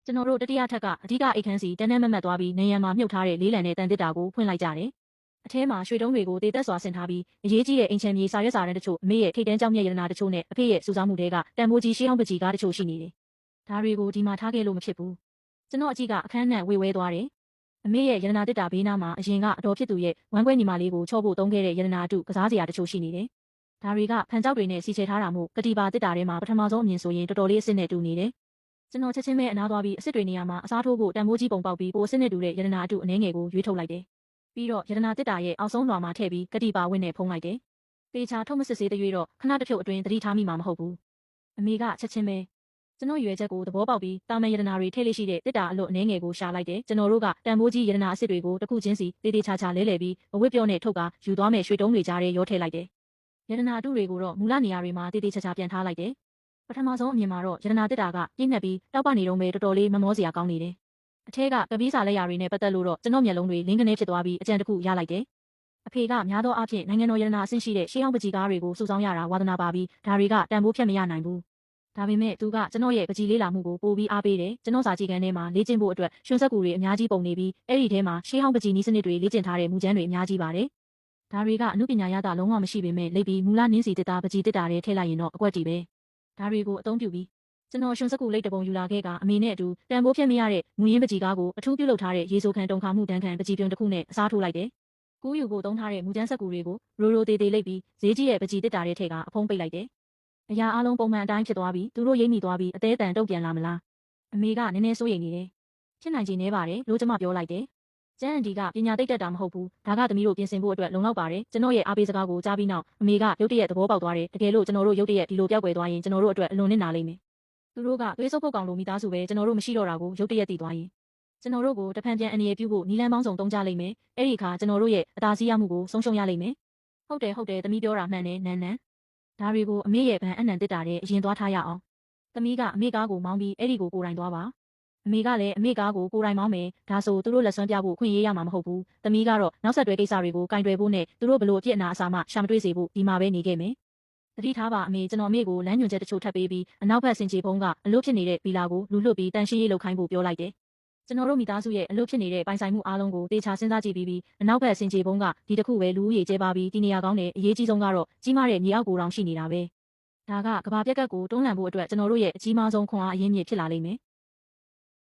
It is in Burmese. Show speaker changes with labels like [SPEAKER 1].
[SPEAKER 1] ကျွန်တော်တို့တတိယထက်ကအဓိကအိတ်ခမ်းစီတန်းတန်းမတ်မတ်သွားပြီးနေရံမှာမြုပ်ထားတဲ့လေးလံနဲ့တန်တစ်တာကိုဖွင့်လိုက်ကြတယ်။အထဲမှာရွှေတုံးတွေကိုတေသက်စွာဆင်ထားပြီးအရေးကြီးတဲ့အင်ချန်မြေစာရွက်စာတမ်းတချို့အမေရဲ့ထိတ်တန်းကြောင့်မြက်ရတနာတချို့နဲ့အဖေရဲ့စူးစမ်းမှုတွေကတန်ဖိုးကြီးရှေးဟောင်းပကြီးကားတချို့ရှိနေတယ်။ဒါတွေကိုဒီမှာထားခဲ့လို့မဖြစ်ဘူး။ကျွန်တော်အကြည့်ကအခန်းနဲ့ဝေဝဲသွားတယ်။အမေရဲ့ရတနာတစ်တာဘေးနားမှာအရင်ကအတော်ဖြစ်သူရဲ့ဝမ်းကွဲညီမလေးကိုချော့ဖို့သုံးခဲ့တဲ့ရတနာအတုကစားစရာတချို့ရှိနေတယ်။ဒါတွေကဖန်ကြောက်တွေနဲ့စီချဲထားတာမို့ကတိပါတစ်တာထဲမှာပထမဆုံးအမြင်ဆိုရင်တော်တော်လေးအစ်စ်နဲ့တူနေတယ်။ကျွန်တော်ချက်ချင်းပဲအနားသွားပြီးအစ်စ်တွေနေရာမှာအစားထိုးဖို့တန်ဖိုးကြီးပုံပေါက်ပြီးပိုအစ်စ်နဲ့တူတဲ့ရတနာအတုအနှဲငယ်ကိုရွေးထုတ်လိုက်တယ်။ပြီးတော့ရတနာတစ်တာရဲ့အောက်ဆုံးလွှာမှာထည့်ပြီးကတိပါဝင့်နဲ့ဖုံးလိုက်တယ်။ပေချာထုတ်မစစ်စေးတရွေ့တော့ခဏတစ်ဖြုတ်အတွင်းသတိထားမိမှာမဟုတ်ဘူး။အမေကချက်ချင်းပဲကျွန်တော်ရွယ်ချက်ကိုသဘောပေါက်ပြီးတာမန်ရတနာတွေထည့်လို့ရှိတဲ့တစ်တာအလွတ်အနှဲငယ်ကိုရှာလိုက်တယ်။ကျွန်တော်တို့ကတန်ဖိုးကြီးရတနာအစ်စ်တွေကိုတစ်ခုချင်းစီတေးသေးချာချာလဲလှယ်ပြီးအဝတ်ပြောနဲ့ထုတ်ကယူသွားမဲ့ရွှေတုံးတွေကြားထဲရောထည့်လိုက်တယ်။ရတနာအတုတွေကိုတော့မူလနေရာတွေမှာတေးသေးချာချာပြန်ထားလိုက်တယ်။ပထမဆုံးအမြင်မှာတော့ရတနာတစ်တာကပြင်းနှက်ပြီးတောက်ပနေတော့ပဲတော်တော်လေးမမောစရာကောင်းနေတယ်။အထက်ကကပီးစာလက်ရာတွေနဲ့ပတ်သက်လို့တော့ကျွန်တော်မျက်လုံးတွေလင်းကနေဖြစ်သွားပြီးအကြံတစ်ခုရလိုက်တယ်။အဖေကများသောအားဖြင့်နိုင်ငံတော်ရတနာအဆင့်ရှိတဲ့ရှေးဟောင်းပကြီးကားတွေကိုစုဆောင်းရတာဝါသနာပါပြီးဒါတွေကတန်ဖိုးဖြတ်မရနိုင်ဘူး။ဒါပေမဲ့သူကကျွန်တော်ရဲ့ပကြီးလေးလာမှုကိုပိုပြီးအားပေးတယ်။ကျွန်တော်စာကြည့်ခန်းထဲမှာလေ့ကျင့်ဖို့အတွက်ရွှွန်ဆက်ကူတွေအများကြီးပုံနေပြီးအဲ့ဒီထဲမှာရှေးဟောင်းပကြီးနီးစနစ်တွေလေ့ကျင့်ထားတဲ့မူကျန်းတွေအများကြီးပါတယ်။ဒါတွေကအမှုပညာရတာလုံးဝမရှိပေမဲ့လိပ်ပြီးမူလနင်းစီတစ်တာပကြီးတစ်တာတွေထည့်လိုက်ရင်တော့အကွက်တီပဲ။ဒါတွေကိုအသုံးပြုပြီးကျွန်တော်ရွှွန်စက်ကူလိပ်တပုံယူလာခဲ့ကအမေနဲ့အတူတန်ဖိုးဖြတ်မရတဲ့မူရင်းပကြီးကားကိုအထူးပြုလုပ်ထားတဲ့ရေဆိုခံတုံခါမှုတန်းခံပကြီးပြုံတစ်ခုနဲ့အစားထိုးလိုက်တယ်။ကူးယူဖို့သုံးထားတဲ့မူကျန်းစက်ကူတွေကိုရိုသေးသေးလိပ်ပြီးဈေးကြီးရဲ့ပကြီးတစ်တာတွေထဲကအဖုံးပိတ်လိုက်တယ်။အရာအလုံးပုံမှန်အတိုင်းဖြစ်သွားပြီးသူတို့ရိမ့်မိသွားပြီးအသေးအတန်တုံ့ပြန်လာမလား။အမေကနည်းနည်းစိုးရိမ်နေတယ်။ဖြစ်နိုင်ခြေနည်းပါတယ်လို့ကျမပြောလိုက်တယ်။ကျန်းအန်ဒီကပညာသိတတ်တာမဟုတ်ဘူး။ဒါကသမီးတို့ပြင်ဆင်ဖို့အတွက်လုံလောက်ပါတယ်။ကျွန်တော်ရဲ့အားပေးစကားကိုကြားပြီးနောက်အမေကရုတ်တရက်သဘောပေါက်သွားတယ်။တကယ်လို့ကျွန်တော်တို့ရုတ်တရက်ဒီလိုပြောက်ကွယ်သွားရင်ကျွန်တော်တို့အတွက်အလွန်နစ်နာလိမ့်မယ်။သူတို့ကသွေးဆုပ်ပုတ်ကောင်လိုမိသားစုပဲကျွန်တော်တို့မရှိတော့တာကိုရုတ်တရက်သိသွားရင်ကျွန်တော်တို့ကိုတဖန်ပြန်အနေရပြုဖို့နီလန်းပေါင်းစုံတုံးကြလိမ့်မယ်။အဲ့ဒီအခါကျွန်တော်တို့ရဲ့အသာစီးရမှုကိုဆုံးရှုံးရလိမ့်မယ်။ဟုတ်တယ်သမီးပြောတာမှန်တယ်နန်းနန်း။ဒါတွေကိုအမေရဲ့ဗန်အနံတစ်တာတဲ့အရင်သွားထားရအောင်။သမီးကအမေကားကိုမောင်းပြီးအဲ့ဒီကိုတိုင်သွားပါ။အမေကလည်းအမေကားကိုတိုင်မောင်းမယ်။ဒါဆိုသူတို့လက်စွမ်းပြဖို့ခွင့်ရေးရမှာမဟုတ်ဘူး။သမီးကတော့နောက်ဆက်တွဲကိစ္စတွေကိုကင်တွယ်ဖို့နဲ့သူတို့ဘလို့အပြစ်အနာအစာမှရှာမတွေ့စေဖို့ဒီမှာပဲနေခဲ့မယ်။တတိထားပါအမေကျွန်တော်အမေကိုလမ်းညွှန်ချက်တချို့ထပ်ပေးပြီးအနောက်ဘက်စင်ကြေဖုံးကအလို့ဖြစ်နေတဲ့ဗီလာကိုလူလွတ်ပြီးတန်ရှင်းရေးလုပ်ခိုင်းဖို့ပြောလိုက်တယ်။ကျွန်တော်တို့မိသားစုရဲ့အလို့ဖြစ်နေတဲ့ပိုင်ဆိုင်မှုအားလုံးကိုတေချာစဉ်းစားကြည့်ပြီးအနောက်ဘက်စင်ကြေဖုံးကဒီတစ်ခုပဲလူဦးရေကျဲပါပြီးဒီနေရာကောင်းတဲ့အရေးကြီးဆုံးကတော့ကြီးမားတဲ့မြေအောက်ကိုတောင်ရှိနေတာပဲ။ဒါကကဘာပြက်ကတ်ကိုတွန်းလှန်ဖို့အတွက်ကျွန်တော်တို့ရဲ့အကြီးမားဆုံးခွန်အားအရင်းမြစ်ဖြစ်လာလိမ့်မယ်